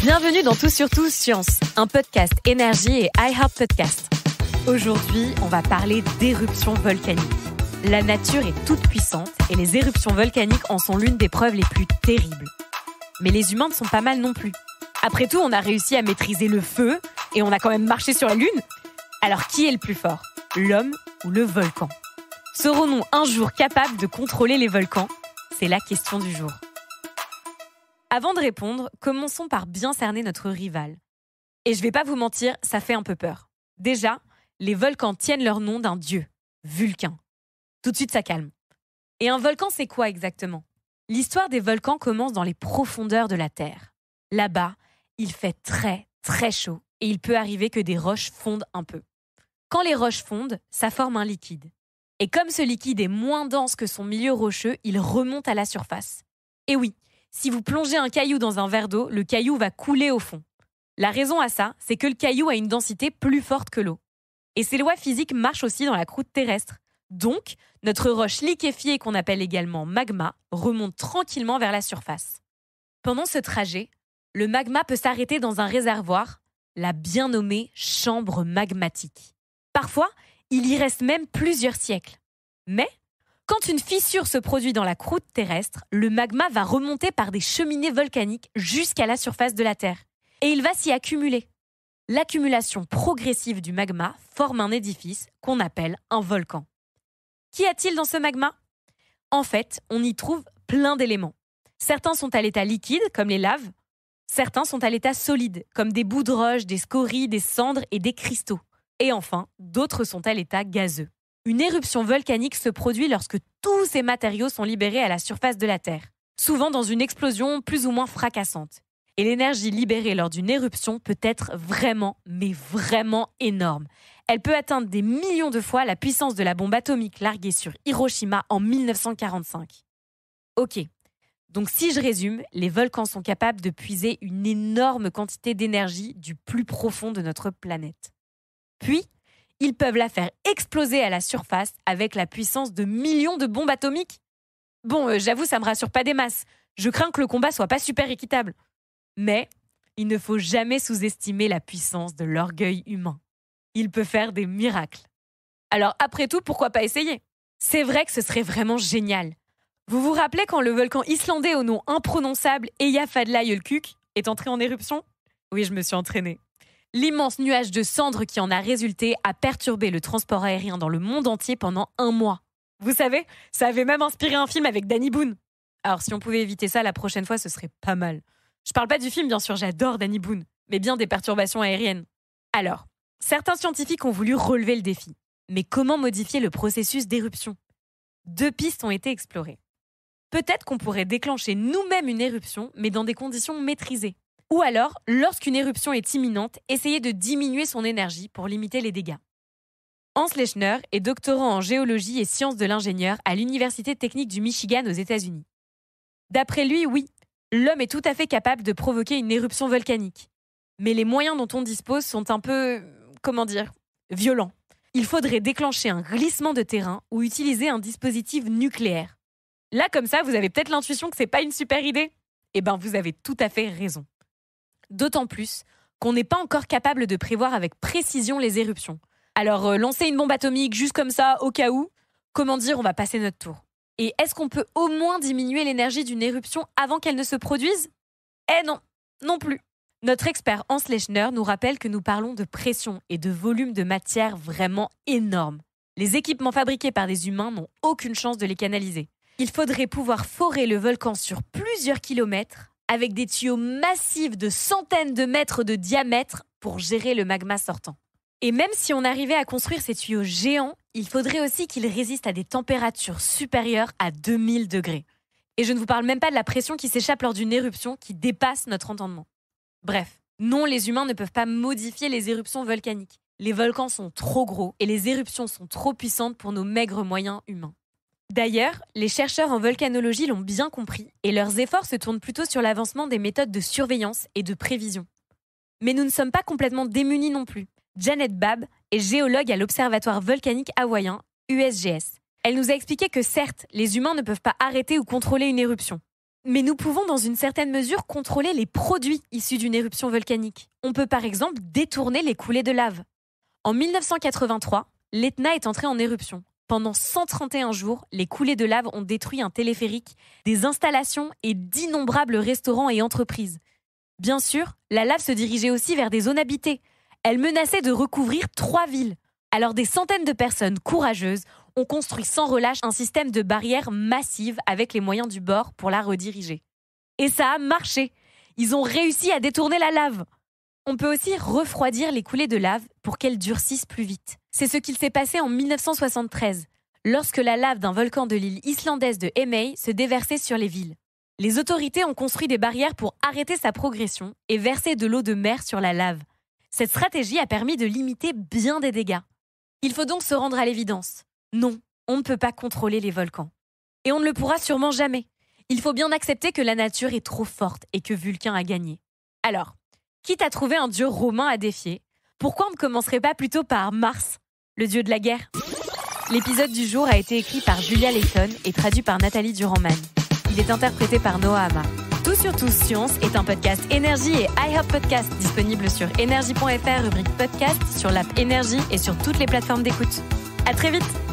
Bienvenue dans Tout sur Tout Science, un podcast énergie et iHeart Podcast. Aujourd'hui, on va parler d'éruptions volcaniques. La nature est toute puissante et les éruptions volcaniques en sont l'une des preuves les plus terribles. Mais les humains ne sont pas mal non plus. Après tout, on a réussi à maîtriser le feu et on a quand même marché sur la Lune. Alors qui est le plus fort, l'homme ou le volcan? Serons-nous un jour capables de contrôler les volcans? C'est la question du jour. Avant de répondre, commençons par bien cerner notre rival. Et je vais pas vous mentir, ça fait un peu peur. Déjà, les volcans tiennent leur nom d'un dieu, Vulcain. Tout de suite, ça calme. Et un volcan, c'est quoi exactement? L'histoire des volcans commence dans les profondeurs de la Terre. Là-bas, il fait très, très chaud et il peut arriver que des roches fondent un peu. Quand les roches fondent, ça forme un liquide. Et comme ce liquide est moins dense que son milieu rocheux, il remonte à la surface. Et oui, si vous plongez un caillou dans un verre d'eau, le caillou va couler au fond. La raison à ça, c'est que le caillou a une densité plus forte que l'eau. Et ces lois physiques marchent aussi dans la croûte terrestre. Donc, notre roche liquéfiée, qu'on appelle également magma, remonte tranquillement vers la surface. Pendant ce trajet, le magma peut s'arrêter dans un réservoir, la bien nommée chambre magmatique. Parfois, il y reste même plusieurs siècles. Mais, quand une fissure se produit dans la croûte terrestre, le magma va remonter par des cheminées volcaniques jusqu'à la surface de la Terre. Et il va s'y accumuler. L'accumulation progressive du magma forme un édifice qu'on appelle un volcan. Qu'y a-t-il dans ce magma? En fait, on y trouve plein d'éléments. Certains sont à l'état liquide, comme les laves. Certains sont à l'état solide, comme des bouts de roche, des scories, des cendres et des cristaux. Et enfin, d'autres sont à l'état gazeux. Une éruption volcanique se produit lorsque tous ces matériaux sont libérés à la surface de la Terre, souvent dans une explosion plus ou moins fracassante. Et l'énergie libérée lors d'une éruption peut être vraiment, mais vraiment énorme. Elle peut atteindre des millions de fois la puissance de la bombe atomique larguée sur Hiroshima en 1945. Ok, donc si je résume, les volcans sont capables de puiser une énorme quantité d'énergie du plus profond de notre planète. Puis, ils peuvent la faire exploser à la surface avec la puissance de millions de bombes atomiques. Bon, j'avoue, ça me rassure pas des masses. Je crains que le combat soit pas super équitable. Mais il ne faut jamais sous-estimer la puissance de l'orgueil humain. Il peut faire des miracles. Alors après tout, pourquoi pas essayer? C'est vrai que ce serait vraiment génial. Vous vous rappelez quand le volcan islandais au nom imprononçable Eyjafjallajökull est entré en éruption? Oui, je me suis entraînée. L'immense nuage de cendres qui en a résulté a perturbé le transport aérien dans le monde entier pendant 1 mois. Vous savez, ça avait même inspiré un film avec Danny Boone. Alors si on pouvait éviter ça la prochaine fois, ce serait pas mal. Je parle pas du film, bien sûr, j'adore Danny Boone, mais bien des perturbations aériennes. Alors, certains scientifiques ont voulu relever le défi. Mais comment modifier le processus d'éruption? 2 pistes ont été explorées. Peut-être qu'on pourrait déclencher nous-mêmes une éruption, mais dans des conditions maîtrisées. Ou alors, lorsqu'une éruption est imminente, essayer de diminuer son énergie pour limiter les dégâts. Hans Lechner est doctorant en géologie et sciences de l'ingénieur à l'Université technique du Michigan aux États-Unis. D'après lui, oui, l'homme est tout à fait capable de provoquer une éruption volcanique. Mais les moyens dont on dispose sont un peu, violents. Il faudrait déclencher un glissement de terrain ou utiliser un dispositif nucléaire. Là, comme ça, vous avez peut-être l'intuition que c'est pas une super idée. Eh bien, vous avez tout à fait raison. D'autant plus qu'on n'est pas encore capable de prévoir avec précision les éruptions. Alors, lancer une bombe atomique juste comme ça, au cas où, on va passer notre tour. Et est-ce qu'on peut au moins diminuer l'énergie d'une éruption avant qu'elle ne se produise? Non, non plus. Notre expert Hans Lechner nous rappelle que nous parlons de pression et de volume de matière vraiment énormes. Les équipements fabriqués par des humains n'ont aucune chance de les canaliser. Il faudrait pouvoir forer le volcan sur plusieurs kilomètres avec des tuyaux massifs de centaines de mètres de diamètre pour gérer le magma sortant. Et même si on arrivait à construire ces tuyaux géants, il faudrait aussi qu'ils résistent à des températures supérieures à 2000 degrés. Et je ne vous parle même pas de la pression qui s'échappe lors d'une éruption qui dépasse notre entendement. Bref, non, les humains ne peuvent pas modifier les éruptions volcaniques. Les volcans sont trop gros et les éruptions sont trop puissantes pour nos maigres moyens humains. D'ailleurs, les chercheurs en volcanologie l'ont bien compris et leurs efforts se tournent plutôt sur l'avancement des méthodes de surveillance et de prévision. Mais nous ne sommes pas complètement démunis non plus. Janet Babb est géologue à l'Observatoire volcanique hawaïen, USGS. Elle nous a expliqué que certes, les humains ne peuvent pas arrêter ou contrôler une éruption. Mais nous pouvons dans une certaine mesure contrôler les produits issus d'une éruption volcanique. On peut par exemple détourner les coulées de lave. En 1983, l'Etna est entré en éruption. Pendant 131 jours, les coulées de lave ont détruit un téléphérique, des installations et d'innombrables restaurants et entreprises. Bien sûr, la lave se dirigeait aussi vers des zones habitées. Elle menaçait de recouvrir 3 villes. Alors des centaines de personnes courageuses ont construit sans relâche un système de barrières massives avec les moyens du bord pour la rediriger. Et ça a marché. Ils ont réussi à détourner la lave. On peut aussi refroidir les coulées de lave pour qu'elles durcissent plus vite. C'est ce qu'il s'est passé en 1973, lorsque la lave d'un volcan de l'île islandaise de Heimaey se déversait sur les villes. Les autorités ont construit des barrières pour arrêter sa progression et verser de l'eau de mer sur la lave. Cette stratégie a permis de limiter bien des dégâts. Il faut donc se rendre à l'évidence. Non, on ne peut pas contrôler les volcans. Et on ne le pourra sûrement jamais. Il faut bien accepter que la nature est trop forte et que Vulcain a gagné. Alors, quitte à trouver un dieu romain à défier, pourquoi on ne commencerait pas plutôt par Mars, le dieu de la guerre ? L'épisode du jour a été écrit par Julia Layton et traduit par Nathalie Durand-Mann. Il est interprété par Noah Hama. Tout sur Tous Science est un podcast Énergie et iHop Podcast disponible sur énergie.fr rubrique podcast, sur l'app Énergie et sur toutes les plateformes d'écoute. À très vite!